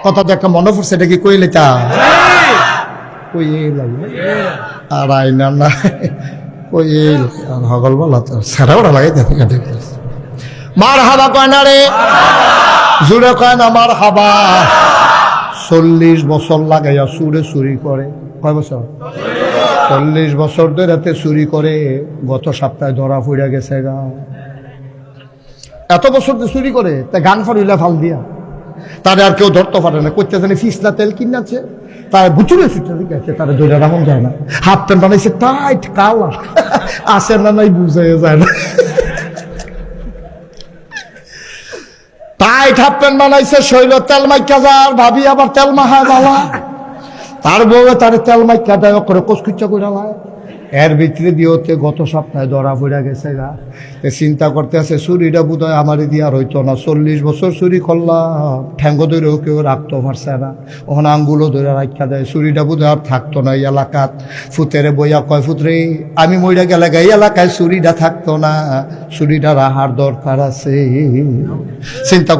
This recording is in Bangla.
কথা তো একটা মনে পড়ছে, এটা কি কইলে তা কইল আর আইনা না কইল হগল বলা তো সারা ওরা লাগাই দেখো কেটে মার হাবা কয় না রে, জুড়ে কয় না মার হাবা। 40 বছর লাগাইয়া সুরে চুরি করে, কয় বছর? 40 বছর ধরে রাতে চুরি করে, গত সপ্তাহে ধরা পড়ে গেছে গা। এত বছর তো চুরি করে, তা গান ফাড়িলা ফাল দিয়া তারে আর কেউ ধরতে পারে না। করতে জানে ফিসলা তেল কিনাছে, তার বুচুরে ছুটে গেছে, তারা ধরে রাখুন যায় না। হাফ প্যান্ট বানাইছে টাইট কালা, আসে না নাই বুঝে যায় না। টাইট হাফ প্যান্ট বানাইছে, শৈল তেল মাইকা যার, ভাবি আবার তেল মাহায় বালা, তার বউ তার তেল মাইকা দেয় করে কচকুচ্চা করে লায়। এর ভিতরে দিয়েতে গত সপ্তাহে ধরা পড়ে গেছে গা। চিন্তা করতে আছে চুরিটা বোধ হয় আমারই দিয়ে আর হইতো না। 40 বছর চুরি করলাম, ঠ্যাঙ্গ ধরেও কেউ রাখতে পারছে না, ওখানে আঙ্গুলও ধরে রাখা দেয়। চুরিটা বোধ হয় আর থাকতো না এই এলাকাত। ফুতেরে বইয়া কয় ফুতরে আমি মইরা গেলে এই এলাকায় চুরিটা থাকতো না, চুরিটা রাহার দরকার আছে। চিন্তা